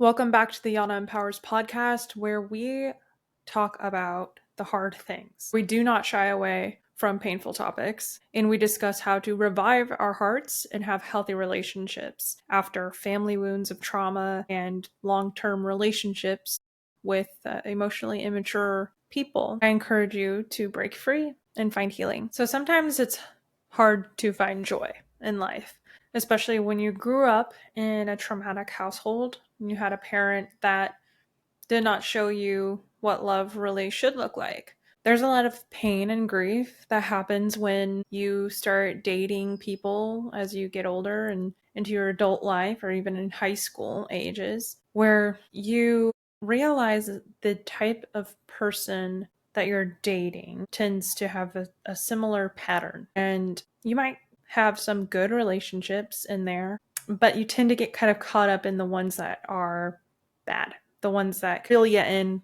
Welcome back to the Yana Empowers podcast, where we talk about the hard things. We do not shy away from painful topics, and we discuss how to revive our hearts and have healthy relationships after family wounds of trauma and long-term relationships with emotionally immature people. I encourage you to break free and find healing. So sometimes it's hard to find joy in life, especially when you grew up in a traumatic household and you had a parent that did not show you what love really should look like. There's a lot of pain and grief that happens when you start dating people as you get older and into your adult life or even in high school ages, where you realize the type of person that you're dating tends to have a similar pattern. And you might have some good relationships in there, but you tend to get kind of caught up in the ones that are bad, the ones that reel you in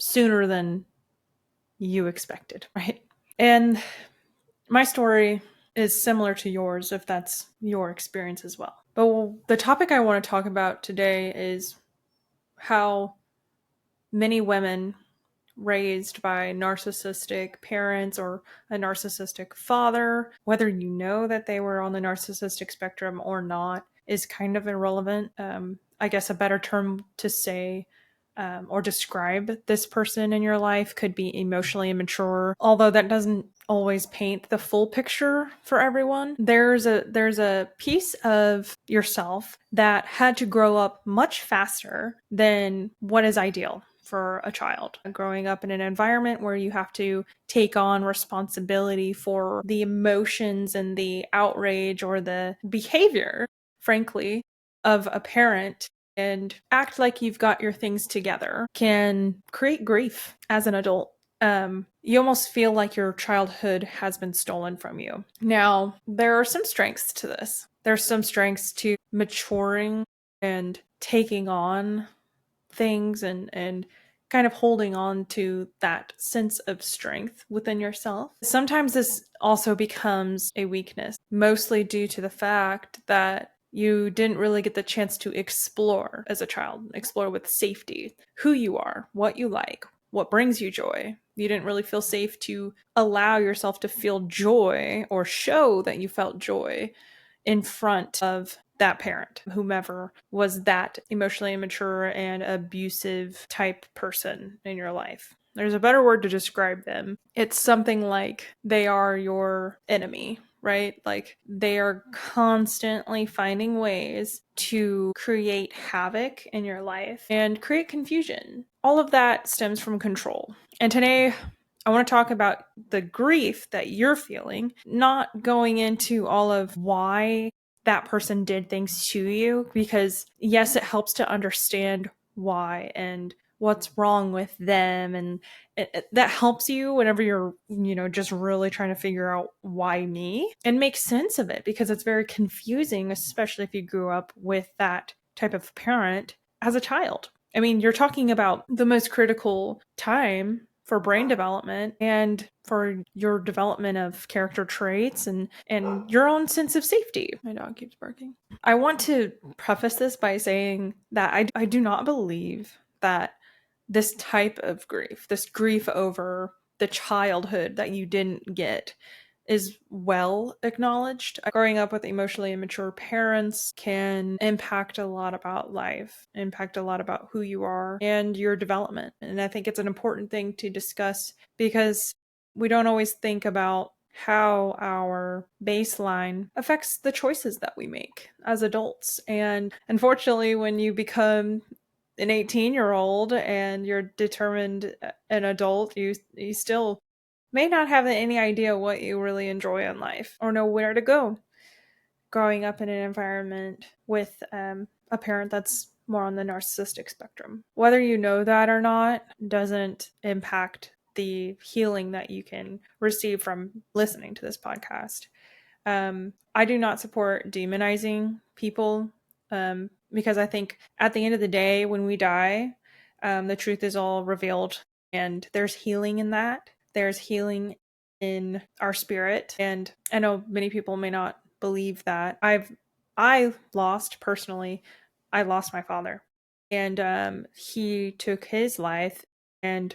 sooner than you expected, right? And my story is similar to yours if that's your experience as well. But the topic I want to talk about today is how many women raised by narcissistic parents or a narcissistic father, whether you know that they were on the narcissistic spectrum or not, is kind of irrelevant. I guess a better term to say or describe this person in your life could be emotionally immature, although that doesn't always paint the full picture for everyone. There's a piece of yourself that had to grow up much faster than what is ideal for a child. Growing up in an environment where you have to take on responsibility for the emotions and the outrage or the behavior, frankly, of a parent and act like you've got your things together can create grief as an adult. You almost feel like your childhood has been stolen from you. Now, there are some strengths to this. There's some strengths to maturing and taking on things and kind of holding on to that sense of strength within yourself. Sometimes this also becomes a weakness, mostly due to the fact that you didn't really get the chance to explore as a child, explore with safety who you are, what you like, what brings you joy. You didn't really feel safe to allow yourself to feel joy or show that you felt joy in front of that parent, whomever was that emotionally immature and abusive type person in your life. There's a better word to describe them. It's something like they are your enemy, right? Like they are constantly finding ways to create havoc in your life and create confusion. All of that stems from control. And today, I want to talk about the grief that you're feeling, not going into all of why that person did things to you, because yes, it helps to understand why and what's wrong with them, and that helps you whenever you're just really trying to figure out why me and make sense of it, because it's very confusing, especially if you grew up with that type of parent as a child. I mean, you're talking about the most critical time for brain development and for your development of character traits and your own sense of safety. My dog keeps barking. I want to preface this by saying that I do not believe that this type of grief, this grief over the childhood that you didn't get, is well acknowledged. Growing up with emotionally immature parents can impact a lot about life, impact a lot about who you are and your development. And I think it's an important thing to discuss because we don't always think about how our baseline affects the choices that we make as adults. And unfortunately, when you become an 18-year-old and you're determined an adult, you still may not have any idea what you really enjoy in life or know where to go. Growing up in an environment with a parent that's more on the narcissistic spectrum, whether you know that or not, doesn't impact the healing that you can receive from listening to this podcast. I do not support demonizing people because I think at the end of the day, when we die, the truth is all revealed, and there's healing in that. There's healing in our spirit, and I know many people may not believe that. I lost personally. I lost my father and he took his life, and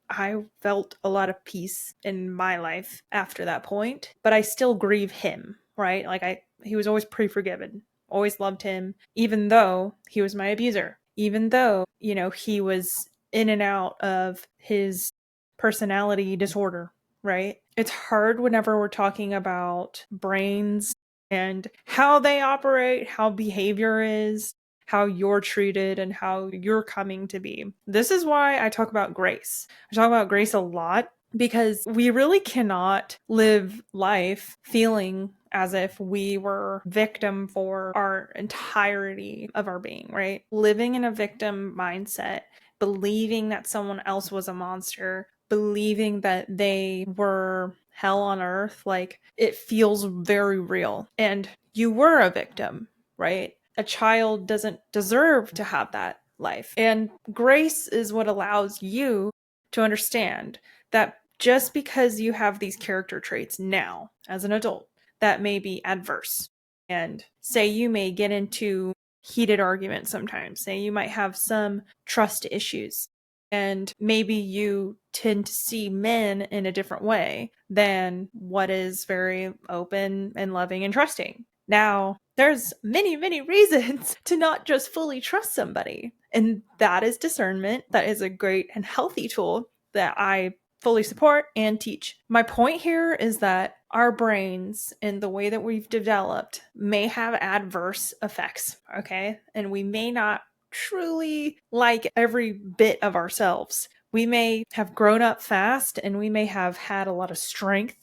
I felt a lot of peace in my life after that point, but I still grieve him, right? Like he was always pre-forgiven, always loved him, even though he was my abuser, even though, he was in and out of his personality disorder, right? It's hard whenever we're talking about brains and how they operate, how behavior is, how you're treated, and how you're coming to be. This is why I talk about grace. I talk about grace a lot because we really cannot live life feeling as if we were victim for our entirety of our being, right? Living in a victim mindset, believing that someone else was a monster, believing that they were hell on earth, like it feels very real. And you were a victim, right? A child doesn't deserve to have that life. And grace is what allows you to understand that just because you have these character traits now as an adult that may be adverse, and say you may get into heated arguments sometimes, say you might have some trust issues, and maybe you tend to see men in a different way than what is very open and loving and trusting. Now, there's many, many reasons to not just fully trust somebody. And that is discernment. That is a great and healthy tool that I fully support and teach. My point here is that our brains and the way that we've developed may have adverse effects, okay? And we may not truly like every bit of ourselves. We may have grown up fast, and we may have had a lot of strength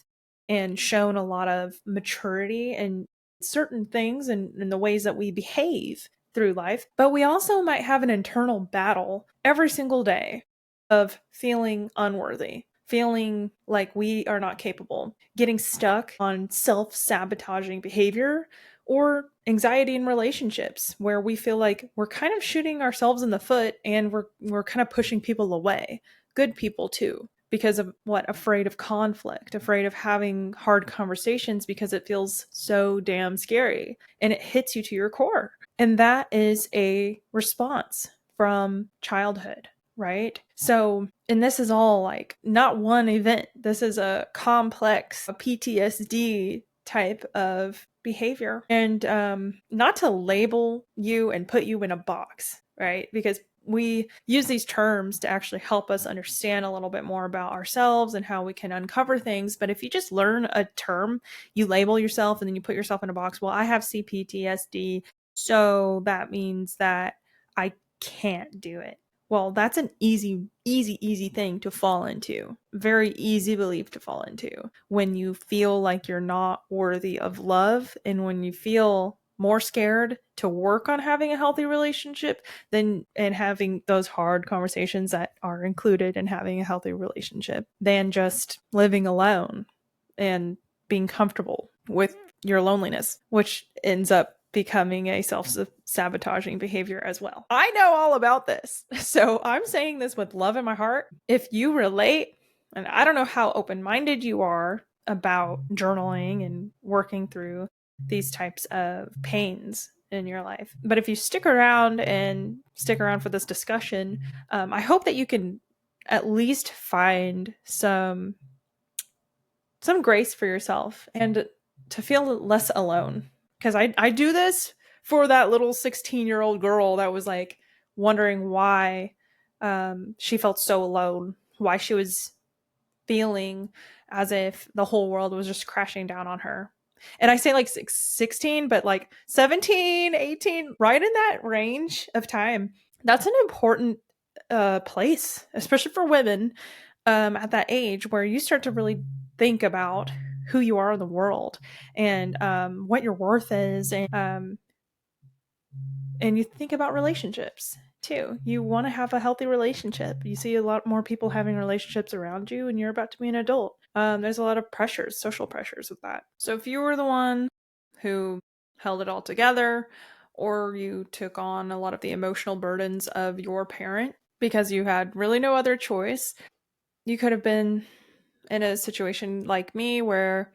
and shown a lot of maturity and certain things and in the ways that we behave through life, but we also might have an internal battle every single day of feeling unworthy, feeling like we are not capable, getting stuck on self-sabotaging behavior, or anxiety in relationships where we feel like we're kind of shooting ourselves in the foot, and we're kind of pushing people away, good people too, because of what? Afraid of conflict, afraid of having hard conversations because it feels so damn scary and it hits you to your core. And that is a response from childhood, right? So, and this is all like not one event. This is a complex PTSD type of behavior. And not to label you and put you in a box, right? Because we use these terms to actually help us understand a little bit more about ourselves and how we can uncover things. But if you just learn a term, you label yourself and then you put yourself in a box. Well, I have CPTSD, so that means that I can't do it. Well, that's an easy thing to fall into. Very easy belief to fall into when you feel like you're not worthy of love, and when you feel more scared to work on having a healthy relationship than and having those hard conversations that are included in having a healthy relationship than just living alone and being comfortable with your loneliness, which ends up becoming a self-sabotaging behavior as well. I know all about this. So I'm saying this with love in my heart. If you relate, and I don't know how open-minded you are about journaling and working through these types of pains in your life, but if you stick around for this discussion, I hope that you can at least find some grace for yourself and to feel less alone. Because I do this for that little 16-year-old girl that was like wondering why she felt so alone, why she was feeling as if the whole world was just crashing down on her. And I say like 16, but like 17, 18, right in that range of time. That's an important place, especially for women at that age where you start to really think about who you are in the world and what your worth is, and you think about relationships too. You want to have a healthy relationship. You see a lot more people having relationships around you, and you're about to be an adult. There's a lot of pressures, social pressures with that. So if you were the one who held it all together, or you took on a lot of the emotional burdens of your parent because you had really no other choice, you could have been in a situation like me where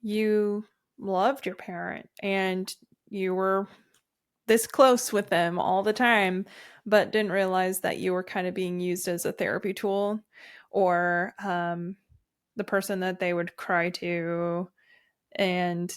you loved your parent and you were this close with them all the time, but didn't realize that you were kind of being used as a therapy tool, or the person that they would cry to and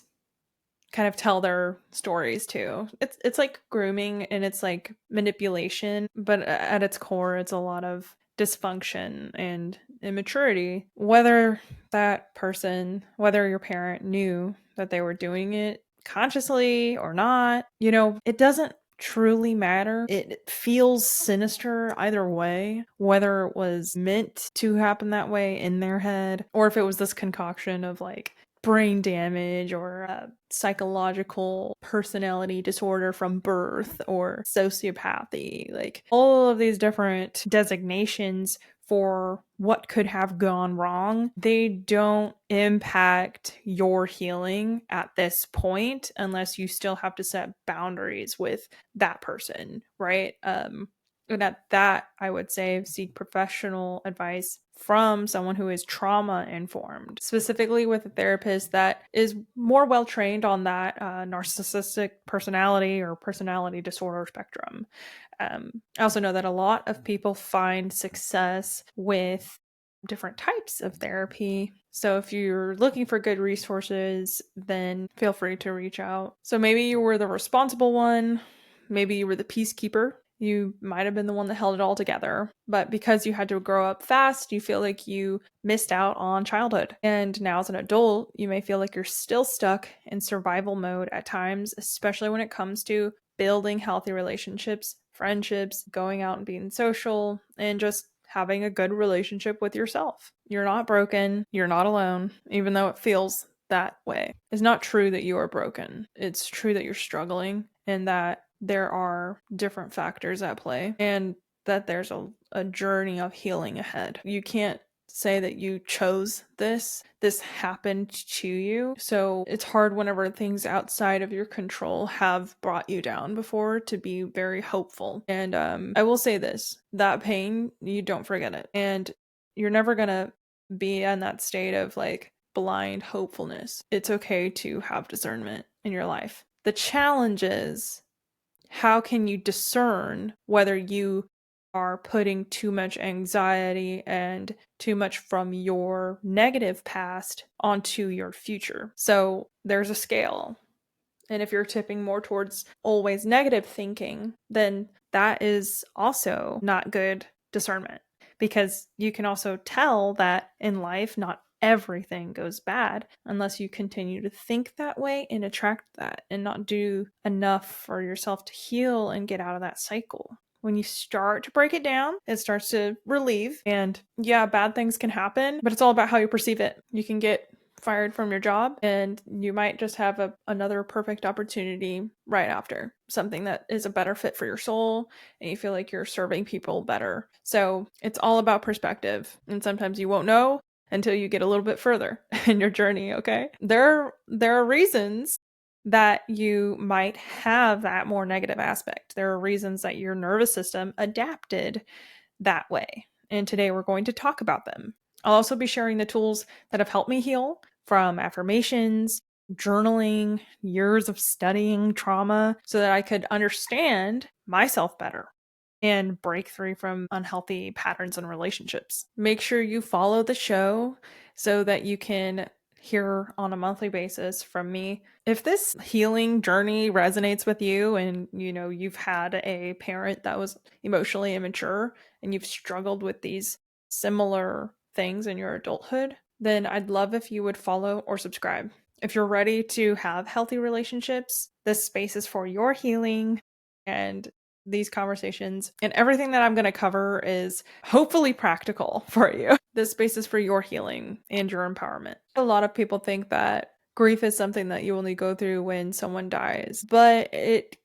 kind of tell their stories to. It's like grooming and it's like manipulation, but at its core it's a lot of dysfunction and immaturity. Whether that person, whether your parent knew that they were doing it consciously or not, it doesn't truly matter. It feels sinister either way, whether it was meant to happen that way in their head or if it was this concoction of like brain damage or psychological personality disorder from birth or sociopathy. Like all of these different designations for what could have gone wrong, they don't impact your healing at this point unless you still have to set boundaries with that person, right? And at that, I would say seek professional advice from someone who is trauma informed, specifically with a therapist that is more well trained on that narcissistic personality or personality disorder spectrum. I also know that a lot of people find success with different types of therapy. So if you're looking for good resources, then feel free to reach out. So maybe you were the responsible one, maybe you were the peacekeeper. You might have been the one that held it all together, but because you had to grow up fast, you feel like you missed out on childhood. And now as an adult, you may feel like you're still stuck in survival mode at times, especially when it comes to building healthy relationships, friendships, going out and being social, and just having a good relationship with yourself. You're not broken. You're not alone, even though it feels that way. It's not true that you are broken. It's true that you're struggling and that there are different factors at play and that there's a journey of healing ahead. You can't say that you chose this happened to you. So it's hard whenever things outside of your control have brought you down before to be very hopeful. And I will say this, that pain, you don't forget it. And you're never gonna be in that state of like blind hopefulness. It's okay to have discernment in your life. The challenge is, how can you discern whether you are putting too much anxiety and too much from your negative past onto your future? So there's a scale. And if you're tipping more towards always negative thinking, then that is also not good discernment, because you can also tell that in life, not everything goes bad unless you continue to think that way and attract that and not do enough for yourself to heal and get out of that cycle. When you start to break it down, it starts to relieve. And yeah, bad things can happen, but it's all about how you perceive it. You can get fired from your job and you might just have another perfect opportunity right after, something that is a better fit for your soul and you feel like you're serving people better. So it's all about perspective, and sometimes you won't know until you get a little bit further in your journey. Okay, there are reasons that you might have that more negative aspect. There are reasons that your nervous system adapted that way, and today we're going to talk about them. I'll also be sharing the tools that have helped me heal, from affirmations, journaling, years of studying trauma, so that I could understand myself better and break free from unhealthy patterns and relationships. Make sure you follow the show so that you can hear on a monthly basis from me. If this healing journey resonates with you and you've had a parent that was emotionally immature and you've struggled with these similar things in your adulthood, then I'd love if you would follow or subscribe. If you're ready to have healthy relationships, this space is for your healing, and these conversations and everything that I'm going to cover is hopefully practical for you. This space is for your healing and your empowerment. A lot of people think that grief is something that you only go through when someone dies, but it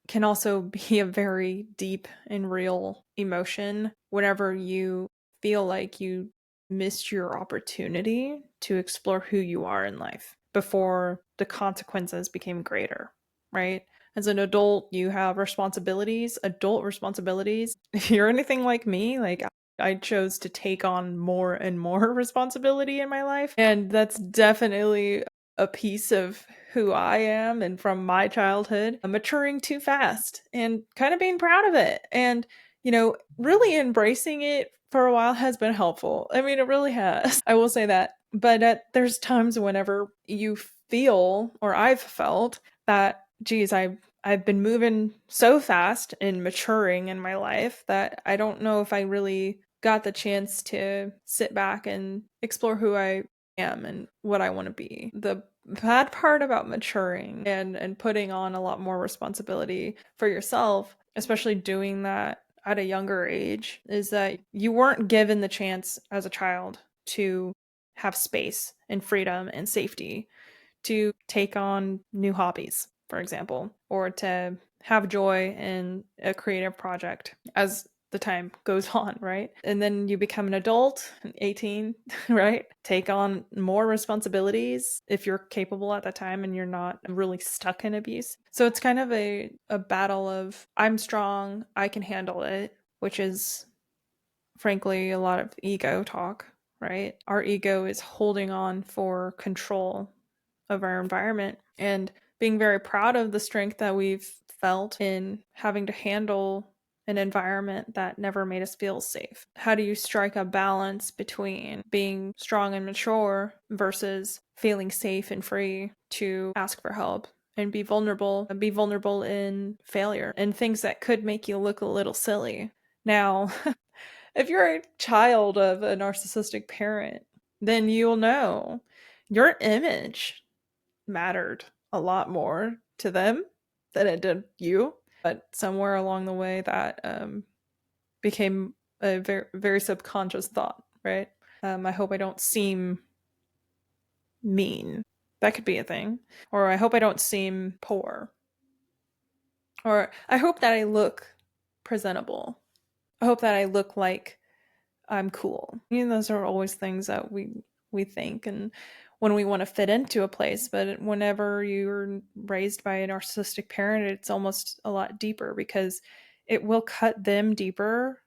can also be a very deep and real emotion whenever you feel like you missed your opportunity to explore who you are in life before the consequences became greater, right? As an adult, you have responsibilities, adult responsibilities. If you're anything like me, like I chose to take on more and more responsibility in my life. And that's definitely a piece of who I am and from my childhood, maturing too fast and kind of being proud of it. And, really embracing it for a while has been helpful. I mean, it really has. I will say that. But there's times whenever you feel, or I've felt, that, geez, I've been moving so fast and maturing in my life that I don't know if I really got the chance to sit back and explore who I am and what I want to be. The bad part about maturing and putting on a lot more responsibility for yourself, especially doing that at a younger age, is that you weren't given the chance as a child to have space and freedom and safety to take on new hobbies, for example, or to have joy in a creative project as the time goes on, right? And then you become an adult, 18, right? Take on more responsibilities if you're capable at that time and you're not really stuck in abuse. So it's kind of a battle of, I'm strong, I can handle it, which is frankly a lot of ego talk, right? Our ego is holding on for control of our environment and being very proud of the strength that we've felt in having to handle an environment that never made us feel safe. How do you strike a balance between being strong and mature versus feeling safe and free to ask for help and be vulnerable in failure and things that could make you look a little silly? Now, if you're a child of a narcissistic parent, then you'll know your image mattered a lot more to them than it did you. But somewhere along the way, that became a very, very subconscious thought, right? I hope I don't seem mean. That could be a thing. Or I hope I don't seem poor. Or I hope that I look presentable. I hope that I look like I'm cool. Those are always things that we think and when we want to fit into a place, but whenever you're raised by a narcissistic parent, it's almost a lot deeper because it will cut them deeper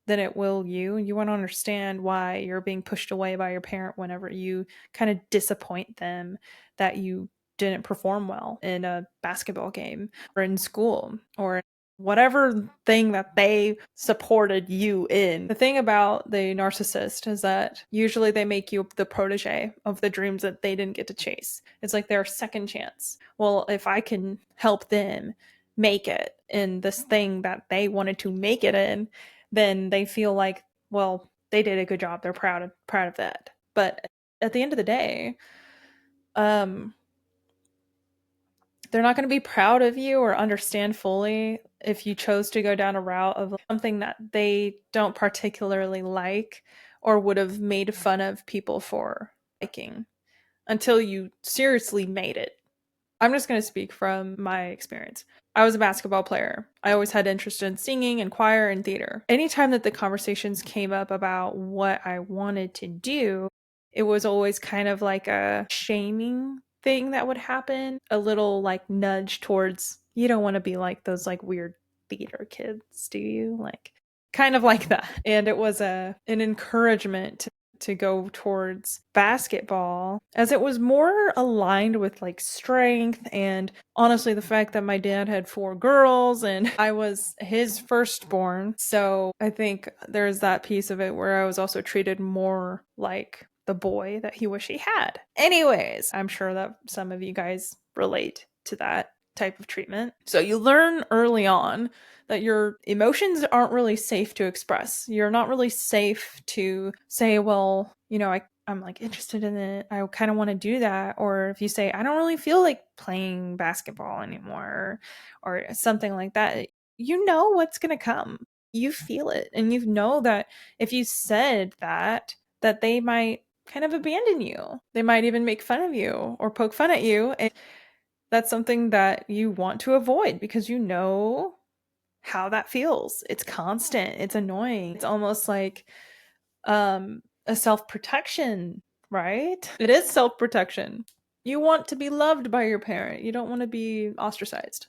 than it will you. You want to understand why you're being pushed away by your parent whenever you kind of disappoint them that you didn't perform well in a basketball game or in school or whatever thing that they supported you in. The thing about the narcissist is that usually they make you the protege of the dreams that they didn't get to chase. It's like their second chance. Well, if I can help them make it in this thing that they wanted to make it in, then they feel like, well, they did a good job. They're proud of that. But at the end of the day, they're not going to be proud of you or understand fully if you chose to go down a route of something that they don't particularly like or would have made fun of people for liking until you seriously made it. I'm just going to speak from my experience. I was a basketball player. I always had interest in singing and choir and theater. Anytime that the conversations came up about what I wanted to do, it was always kind of like a shaming thing that would happen, a little like nudge towards, you don't want to be like those like weird theater kids, do you? Like kind of like that. And it was an encouragement to go towards basketball as it was more aligned with like strength and honestly the fact that my dad had 4 girls and I was his firstborn. So I think there's that piece of it where I was also treated more like the boy that he wished he had. Anyways, I'm sure that some of you guys relate to that type of treatment. So you learn early on that your emotions aren't really safe to express. You're not really safe to say, well, I'm like interested in it. I kind of want to do that. Or if you say, I don't really feel like playing basketball anymore or something like that, you know what's going to come. You feel it. And you know that if you said that they might kind of abandon you. They might even make fun of you or poke fun at you. And that's something that you want to avoid because you know how that feels. It's constant. It's annoying. It's almost like a self-protection, right? It is self-protection. You want to be loved by your parent. You don't want to be ostracized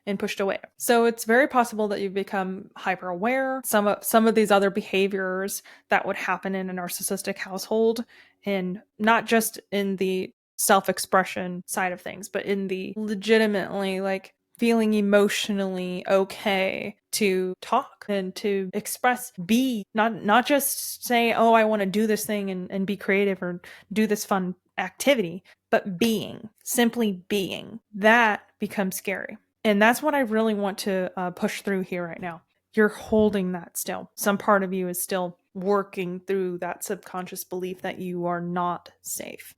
and pushed away. So it's very possible that you become hyper aware. Some of these other behaviors that would happen in a narcissistic household, and not just in the self-expression side of things, but in the legitimately like feeling emotionally okay to talk and to express, be not just say, oh, I want to do this thing and be creative or do this fun activity, but simply being, that becomes scary. And that's what I really want to push through here right now. You're holding that still. Some part of you is still working through that subconscious belief that you are not safe.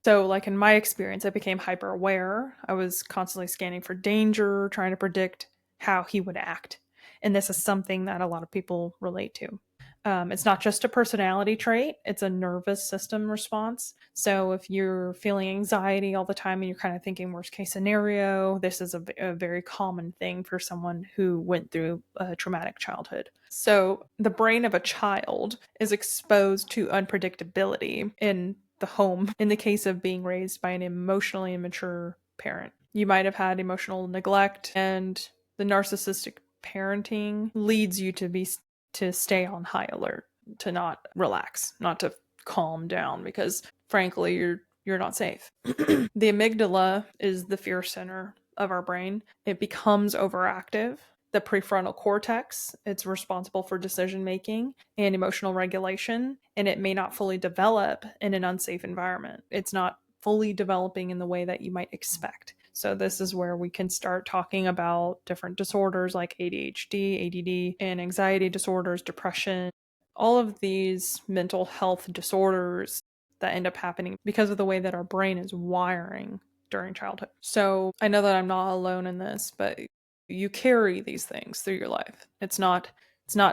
So like in my experience, I became hyper aware. I was constantly scanning for danger, trying to predict how he would act. And this is something that a lot of people relate to. It's not just a personality trait, it's a nervous system response. So if you're feeling anxiety all the time and you're kind of thinking worst case scenario, this is a very common thing for someone who went through a traumatic childhood. So the brain of a child is exposed to unpredictability in the home in the case of being raised by an emotionally immature parent. You might have had emotional neglect, and the narcissistic parenting leads you to stay on high alert, to not relax, not to calm down, because frankly you're not safe. The amygdala is the fear center of our brain. It becomes overactive. The prefrontal cortex, it's responsible for decision making and emotional regulation, and it may not fully develop in an unsafe environment. It's not fully developing in the way that you might expect. So this is where we can start talking about different disorders like ADHD, ADD, and anxiety disorders, depression, all of these mental health disorders that end up happening because of the way that our brain is wiring during childhood. So I know that I'm not alone in this, but you carry these things through your life. It's not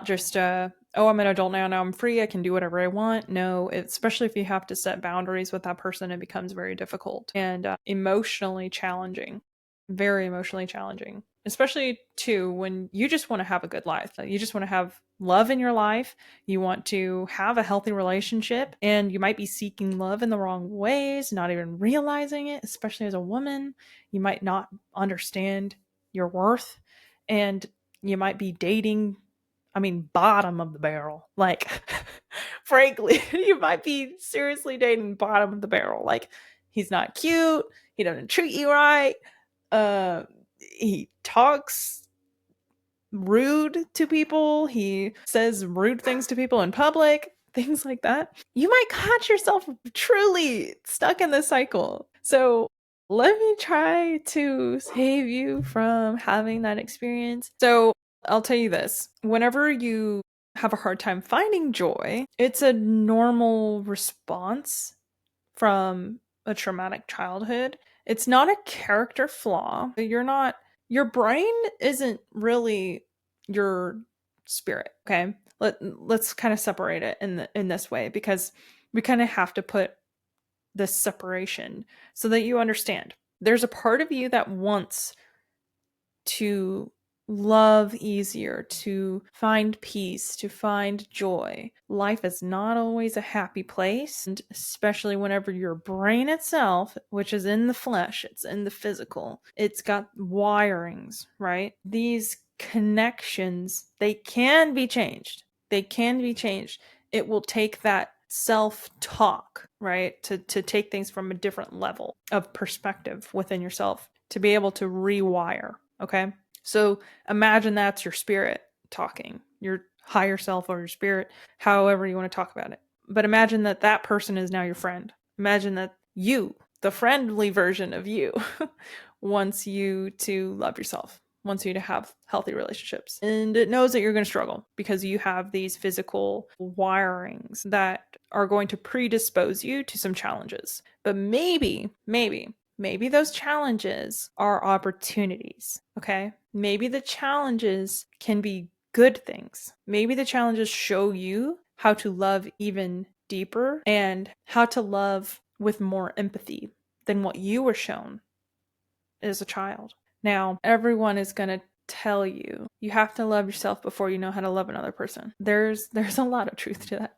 just oh, I'm an adult now I'm free, I can do whatever I want. No, especially if you have to set boundaries with that person, it becomes very difficult and emotionally challenging, very emotionally challenging, especially too when you just want to have a good life. You just want to have love in your life, you want to have a healthy relationship, and you might be seeking love in the wrong ways, not even realizing it. Especially as a woman, you might not understand your worth, and you might be dating, I mean, bottom of the barrel. Like, frankly, you might be seriously dating bottom of the barrel. Like, he's not cute, he doesn't treat you right, he talks rude to people, he says rude things to people in public, things like that. You might catch yourself truly stuck in this cycle. So let me try to save you from having that experience. So I'll tell you this. Whenever you have a hard time finding joy, it's a normal response from a traumatic childhood. It's not a character flaw. Your brain isn't really your spirit, okay? Let's kind of separate it in this way, because we kind of have to put this separation so that you understand. There's a part of you that wants to love easier, to find peace, to find joy. Life is not always a happy place, and especially whenever your brain itself, which is in the flesh, it's in the physical, it's got wirings, right? These connections, they can be changed. They can be changed. It will take that self-talk, right? To take things from a different level of perspective within yourself, to be able to rewire. Okay. So imagine that's your spirit talking, your higher self or your spirit, however you want to talk about it. But imagine that that person is now your friend. Imagine that you, the friendly version of you, wants you to love yourself, wants you to have healthy relationships. And it knows that you're going to struggle because you have these physical wirings that are going to predispose you to some challenges. But maybe those challenges are opportunities, okay? Maybe the challenges can be good things. Maybe the challenges show you how to love even deeper and how to love with more empathy than what you were shown as a child. Now, everyone is going to tell you you have to love yourself before you know how to love another person. There's a lot of truth to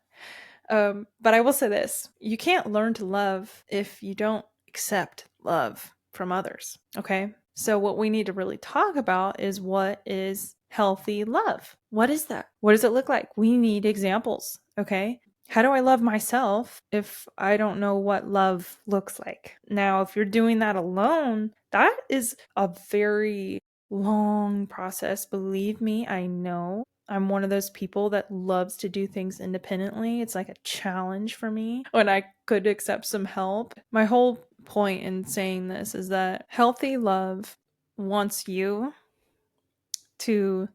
that. But I will say this, you can't learn to love if you don't accept love from others, okay? So what we need to really talk about is, what is healthy love? What is that? What does it look like? We need examples, okay? How do I love myself if I don't know what love looks like? Now, if you're doing that alone, that is a very long process. Believe me, I know. I'm one of those people that loves to do things independently. It's like a challenge for me when I could accept some help. My whole point in saying this is that healthy love wants you to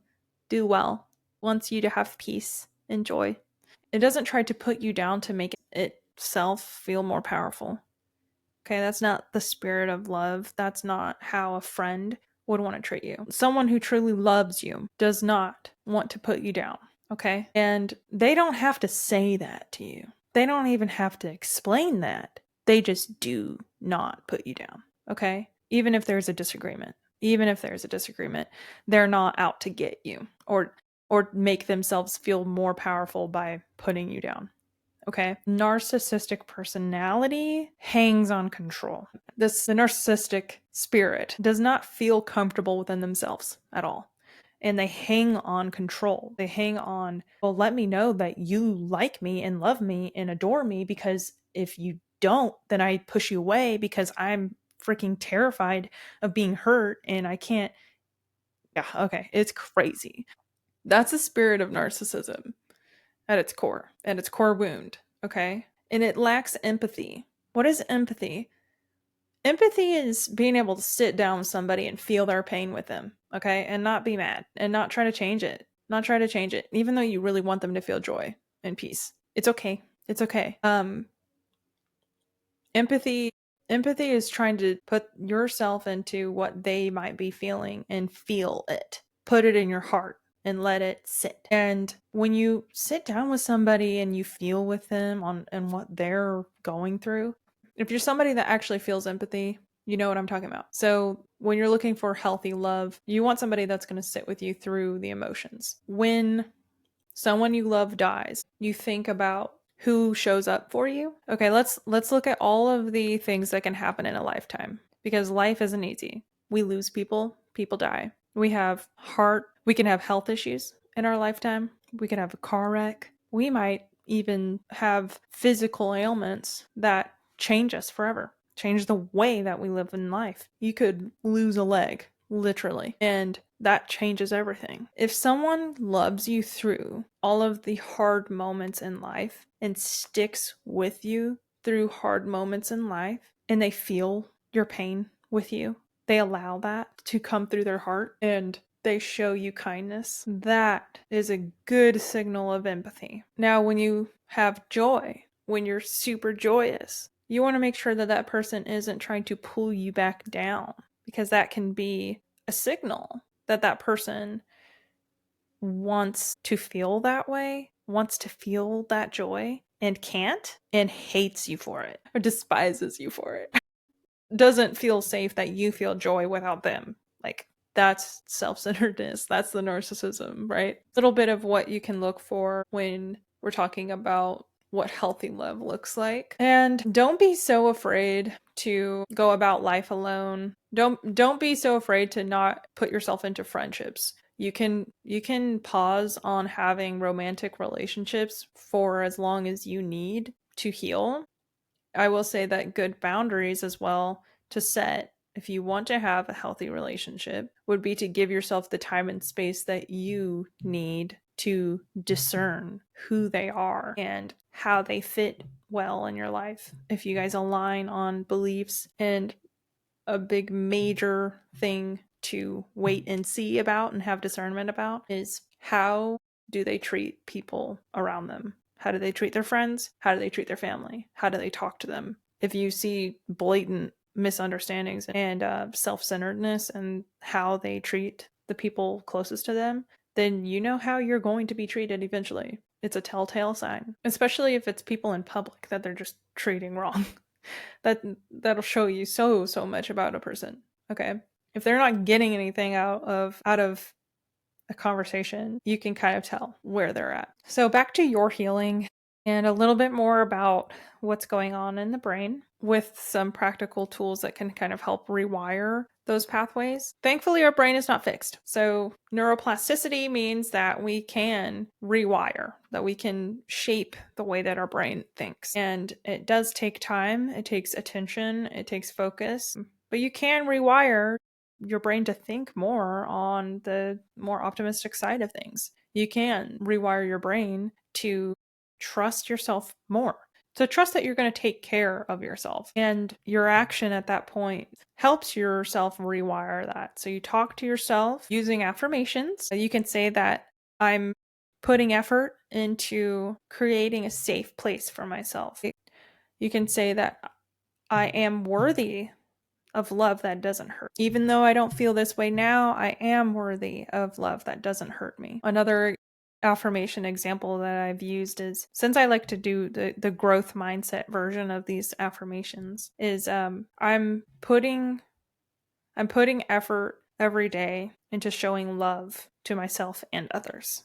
do well, wants you to have peace and joy. It doesn't try to put you down to make itself feel more powerful. Okay, that's not the spirit of love. That's not how a friend would want to treat you. Someone who truly loves you does not want to put you down. Okay, and they don't have to say that to you, they don't even have to explain that. They just do not put you down. Okay, even if there's a disagreement, they're not out to get you or make themselves feel more powerful by putting you down. Okay. Narcissistic personality hangs on control. The narcissistic spirit does not feel comfortable within themselves at all. And they hang on control. They hang on, well, let me know that you like me and love me and adore me, because if you don't, then I push you away because I'm freaking terrified of being hurt and I can't. Yeah, okay. It's crazy. That's the spirit of narcissism at its core wound, okay? And it lacks empathy. What is empathy? Empathy is being able to sit down with somebody and feel their pain with them, okay? And not be mad and not try to change it. Not try to change it, even though you really want them to feel joy and peace. It's okay. It's okay. Empathy empathy is trying to put yourself into what they might be feeling and feel it. Put it in your heart and let it sit. And when you sit down with somebody and you feel with them on and what they're going through, if you're somebody that actually feels empathy, you know what I'm talking about. So when you're looking for healthy love, you want somebody that's going to sit with you through the emotions. When someone you love dies, you think about who shows up for you. Okay, let's look at all of the things that can happen in a lifetime, because life isn't easy. We lose people, people die. We can have health issues in our lifetime. We can have a car wreck. We might even have physical ailments that change us forever, change the way that we live in life. You could lose a leg, literally, and that changes everything. If someone loves you through all of the hard moments in life and sticks with you through hard moments in life, and they feel your pain with you, they allow that to come through their heart, and they show you kindness, that is a good signal of empathy. Now, when you have joy, when you're super joyous, you want to make sure that that person isn't trying to pull you back down, because that can be a signal that that person wants to feel that way, wants to feel that joy, and can't, and hates you for it, or despises you for it. Doesn't feel safe that you feel joy without them. Like, that's self-centeredness. That's the narcissism, right? A little bit of what you can look for when we're talking about what healthy love looks like. And don't be so afraid to go about life alone. Don't be so afraid to not put yourself into friendships. You can pause on having romantic relationships for as long as you need to heal. I will say that good boundaries as well to set, if you want to have a healthy relationship, would be to give yourself the time and space that you need to discern who they are and how they fit well in your life. If you guys align on beliefs, and a big major thing to wait and see about and have discernment about is, how do they treat people around them? How do they treat their friends? How do they treat their family? How do they talk to them? If you see blatant misunderstandings and self-centeredness and how they treat the people closest to them, then you know how you're going to be treated eventually. It's a telltale sign, especially if it's people in public that they're just treating wrong. That'll show you so much about a person. Okay, if they're not getting anything out of a conversation, you can kind of tell where they're at. So back to your healing, and a little bit more about what's going on in the brain, with some practical tools that can kind of help rewire those pathways. Thankfully, our brain is not fixed. So neuroplasticity means that we can rewire, that we can shape the way that our brain thinks. And it does take time, it takes attention, it takes focus, but you can rewire your brain to think more on the more optimistic side of things. You can rewire your brain to trust yourself more, to trust that you're going to take care of yourself. And your action at that point helps yourself rewire that. So you talk to yourself using affirmations. You can say that I'm putting effort into creating a safe place for myself. You can say that I am worthy of love that doesn't hurt. Even though I don't feel this way now, I am worthy of love that doesn't hurt me. Another affirmation example that I've used is, since I like to do the growth mindset version of these affirmations, is I'm putting effort every day into showing love to myself and others.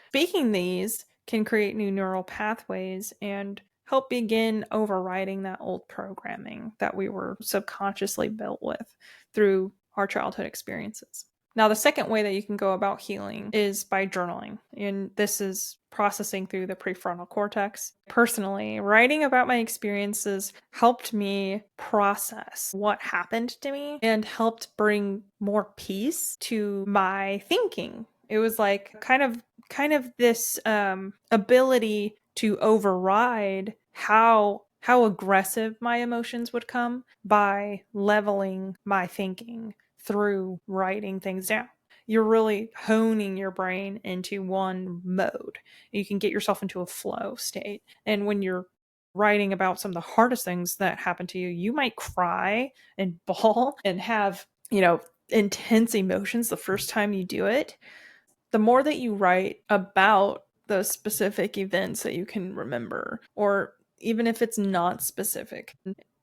Speaking these can create new neural pathways and help begin overriding that old programming that we were subconsciously built with through our childhood experiences. Now, the second way that you can go about healing is by journaling, and this is processing through the prefrontal cortex. Personally, writing about my experiences helped me process what happened to me and helped bring more peace to my thinking. It was like kind of this ability to override how aggressive my emotions would come by leveling my thinking through writing things down. You're really honing your brain into one mode. You can get yourself into a flow state. And when you're writing about some of the hardest things that happen to you, you might cry and bawl and have, intense emotions the first time you do it. The more that you write about those specific events that you can remember, or even if it's not specific.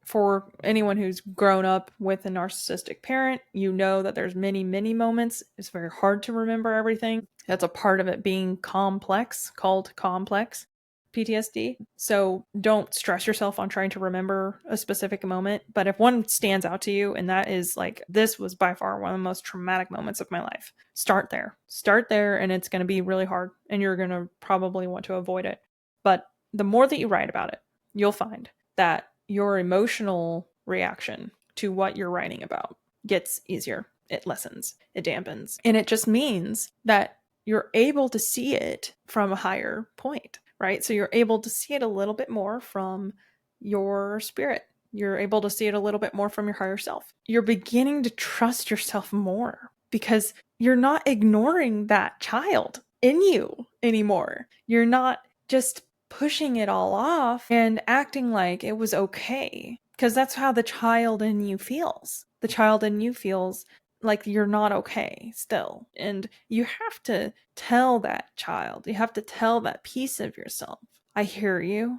For anyone who's grown up with a narcissistic parent, you know that there's many, many moments. It's very hard to remember everything. That's a part of it being complex, called complex PTSD. So don't stress yourself on trying to remember a specific moment. But if one stands out to you, and that is like, this was by far one of the most traumatic moments of my life, start there. Start there, and it's going to be really hard, and you're going to probably want to avoid it. But the more that you write about it, you'll find that your emotional reaction to what you're writing about gets easier. It lessens, it dampens. And it just means that you're able to see it from a higher point, right? So you're able to see it a little bit more from your spirit. You're able to see it a little bit more from your higher self. You're beginning to trust yourself more because you're not ignoring that child in you anymore. You're not just pushing it all off and acting like it was okay, because that's how the child in you feels. The child in you feels like you're not okay still. And you have to tell that child, you have to tell that piece of yourself, I hear you.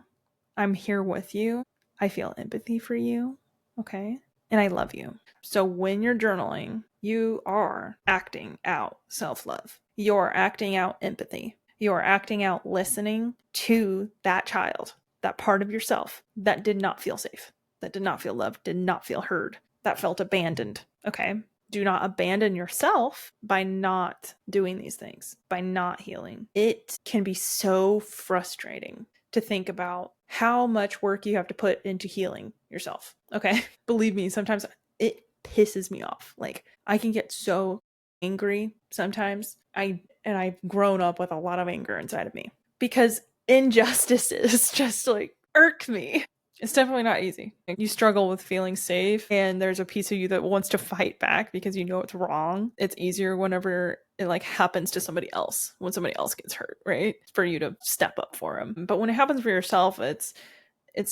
I'm here with you. I feel empathy for you. Okay. And I love you. So when you're journaling, you are acting out self-love. You're acting out empathy. You're acting out listening to that child, that part of yourself that did not feel safe, that did not feel loved, did not feel heard, that felt abandoned. Okay. Do not abandon yourself by not doing these things, by not healing. It can be so frustrating to think about how much work you have to put into healing yourself. Okay. Believe me, sometimes it pisses me off. Like, I can get so angry sometimes. I've grown up with a lot of anger inside of me because injustices just like irk me. It's definitely not easy. You struggle with feeling safe, and there's a piece of you that wants to fight back because you know it's wrong. It's easier whenever it like happens to somebody else, when somebody else gets hurt, right? For you to step up for them. But when it happens for yourself, it's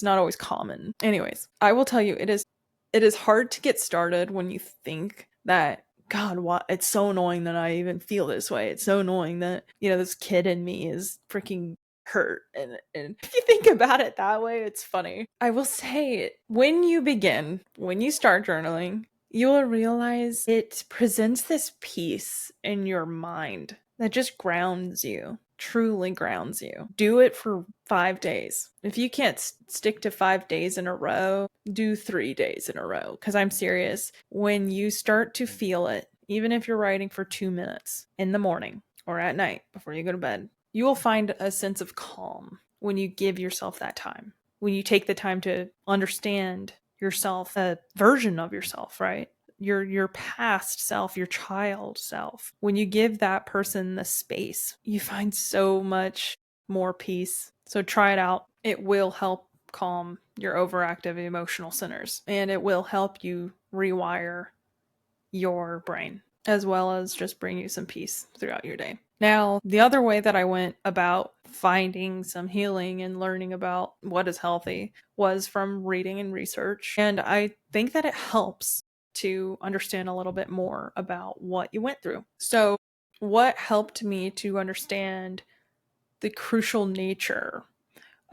not always common. Anyways, I will tell you, it is hard to get started when you think that, God, what? It's so annoying that I even feel this way. It's so annoying that, this kid in me is freaking hurt. And if you think about it that way, it's funny. I will say, when you start journaling, you will realize it presents this peace in your mind that just grounds you. truly grounds you. Do it for 5 days. If you can't stick to 5 days in a row, do 3 days in a row. Because I'm serious. When you start to feel it, even if you're writing for 2 minutes in the morning or at night before you go to bed, you will find a sense of calm when you give yourself that time. When you take the time to understand yourself, a version of yourself, right? Your past self, your child self. When you give that person the space, you find so much more peace. So try it out. It will help calm your overactive emotional centers, and it will help you rewire your brain, as well as just bring you some peace throughout your day. Now, the other way that I went about finding some healing and learning about what is healthy was from reading and research. And I think that it helps to understand a little bit more about what you went through. So, what helped me to understand the crucial nature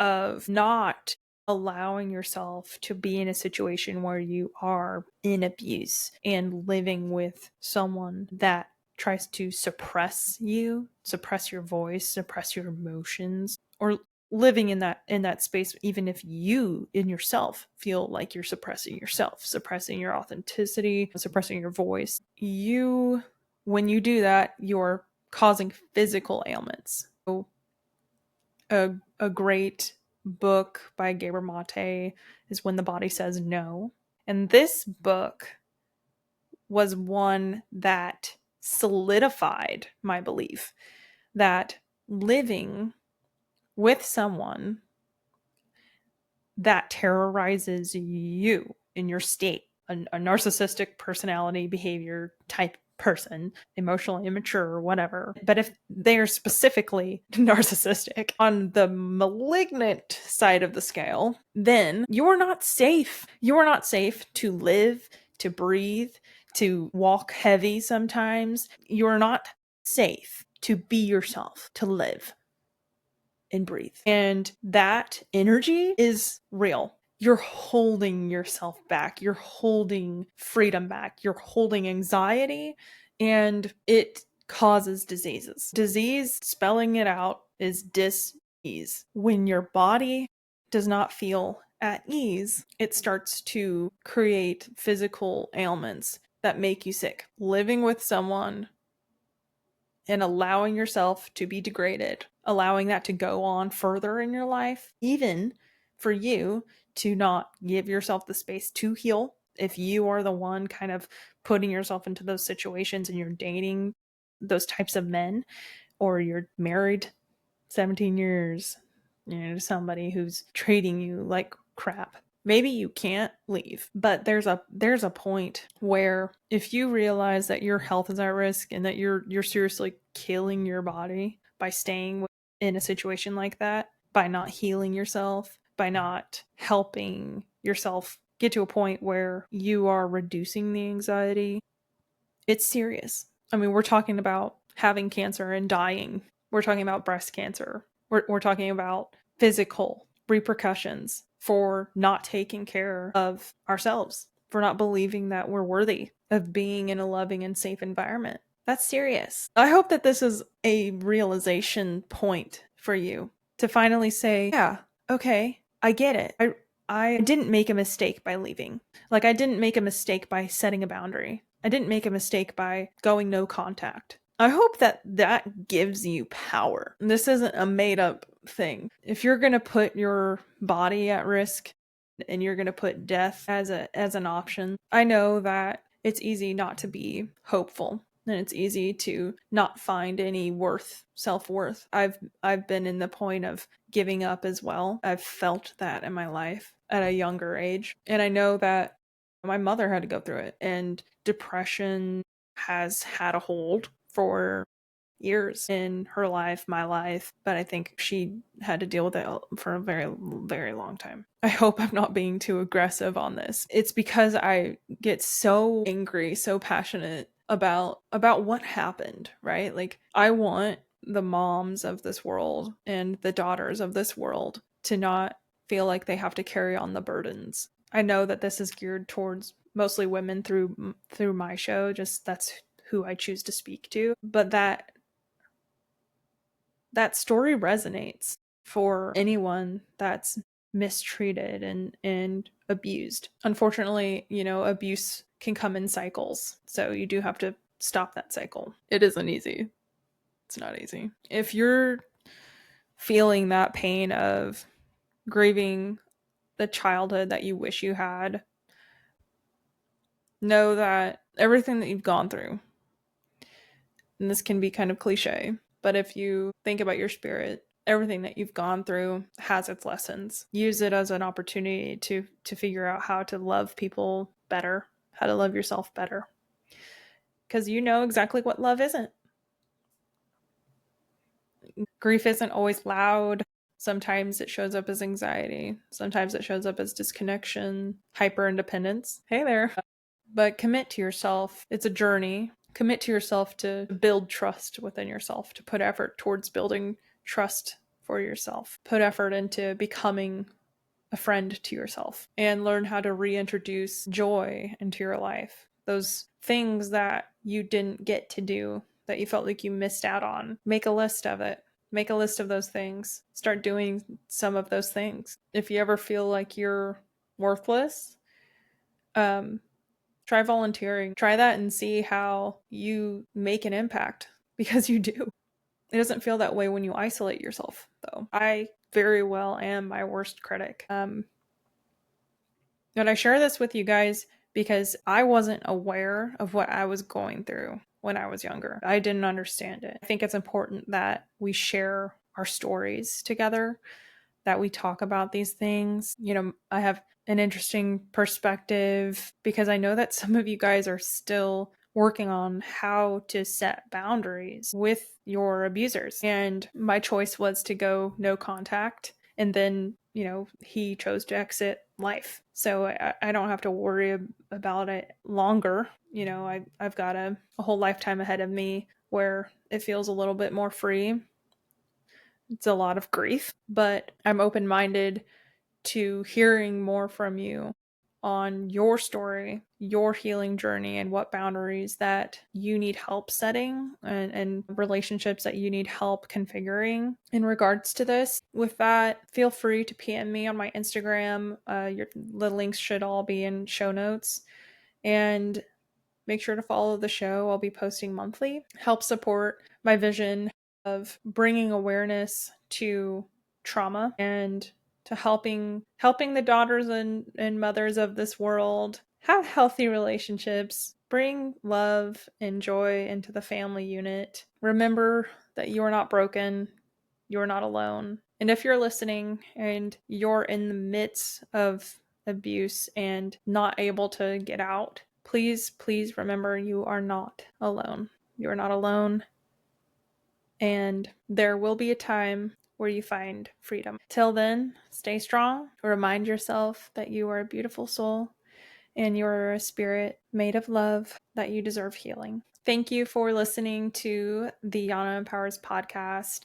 of not allowing yourself to be in a situation where you are in abuse and living with someone that tries to suppress you, suppress your voice, suppress your emotions, or living in that space even if you in yourself feel like you're suppressing yourself, suppressing your authenticity, suppressing your voice. You when you do that, you're causing physical ailments. So a great book by Gabor Mate is When the Body Says No. And this book was one that solidified my belief that living with someone that terrorizes you in your state, a narcissistic personality behavior type person, emotionally immature or whatever. But if they're specifically narcissistic on the malignant side of the scale, then you're not safe. You're not safe to live, to breathe, to walk heavy sometimes. You're not safe to be yourself, to live and breathe. And that energy is real. You're holding yourself back. You're holding freedom back. You're holding anxiety, and it causes diseases. Disease, spelling it out, is dis-ease. When your body does not feel at ease, it starts to create physical ailments that make you sick. Living with someone and allowing yourself to be degraded, allowing that to go on further in your life, even for you to not give yourself the space to heal. If you are the one kind of putting yourself into those situations and you're dating those types of men, or you're married 17 years, to somebody who's treating you like crap. Maybe you can't leave, but there's a point where if you realize that your health is at risk and that you're seriously killing your body by staying in a situation like that, by not healing yourself, by not helping yourself get to a point where you are reducing the anxiety, it's serious. I mean, we're talking about having cancer and dying. We're talking about breast cancer. We're talking about physical repercussions for not taking care of ourselves, for not believing that we're worthy of being in a loving and safe environment. That's serious. I hope that this is a realization point for you to finally say, yeah, okay, I get it. I didn't make a mistake by leaving. Like, I didn't make a mistake by setting a boundary. I didn't make a mistake by going no contact. I hope that that gives you power. This isn't a made up thing. If you're going to put your body at risk and you're going to put death as an option, I know that it's easy not to be hopeful, and it's easy to not find any self-worth. I've been in the point of giving up as well. I've felt that in my life at a younger age, and I know that my mother had to go through it, and depression has had a hold for years in her life, my life, but I think she had to deal with it for a very, very long time. I hope I'm not being too aggressive on this. It's because I get so angry, so passionate about what happened, right? Like, I want the moms of this world and the daughters of this world to not feel like they have to carry on the burdens. I know that this is geared towards mostly women through my show, just that's who I choose to speak to, but that that story resonates for anyone that's mistreated and abused. Unfortunately, abuse can come in cycles. So you do have to stop that cycle. It isn't easy. It's not easy. If you're feeling that pain of grieving the childhood that you wish you had, know that everything that you've gone through, and this can be kind of cliche, but if you think about your spirit, everything that you've gone through has its lessons. Use it as an opportunity to figure out how to love people better, how to love yourself better. Because you know exactly what love isn't. Grief isn't always loud. Sometimes it shows up as anxiety. Sometimes it shows up as disconnection, hyper independence. Hey there. But commit to yourself. It's a journey. Commit to yourself to build trust within yourself, to put effort towards building trust for yourself. Put effort into becoming a friend to yourself and learn how to reintroduce joy into your life. Those things that you didn't get to do, that you felt like you missed out on. Make a list of it. Make a list of those things. Start doing some of those things. If you ever feel like you're worthless, try volunteering. Try that and see how you make an impact, because you do. It doesn't feel that way when you isolate yourself, though. I very well am my worst critic. And I share this with you guys because I wasn't aware of what I was going through when I was younger. I didn't understand it. I think it's important that we share our stories together, that we talk about these things. I have an interesting perspective because I know that some of you guys are still working on how to set boundaries with your abusers. And my choice was to go no contact. And then, he chose to exit life. So I don't have to worry about it longer. I've got a whole lifetime ahead of me where it feels a little bit more free. It's a lot of grief, but I'm open-minded to hearing more from you on your story, your healing journey, and what boundaries that you need help setting, and relationships that you need help configuring in regards to this. With that, feel free to PM me on my Instagram. The links should all be in show notes. And make sure to follow the show. I'll be posting monthly. Help support my vision of bringing awareness to trauma and to helping the daughters and mothers of this world have healthy relationships, bring love and joy into the family unit. Remember that you are not broken. You're not alone. And if you're listening and you're in the midst of abuse and not able to get out, please remember you are not alone. You are not alone. And there will be a time where you find freedom. Till then, stay strong. Remind yourself that you are a beautiful soul and you're a spirit made of love, that you deserve healing. Thank you for listening to the Yana Empowers podcast.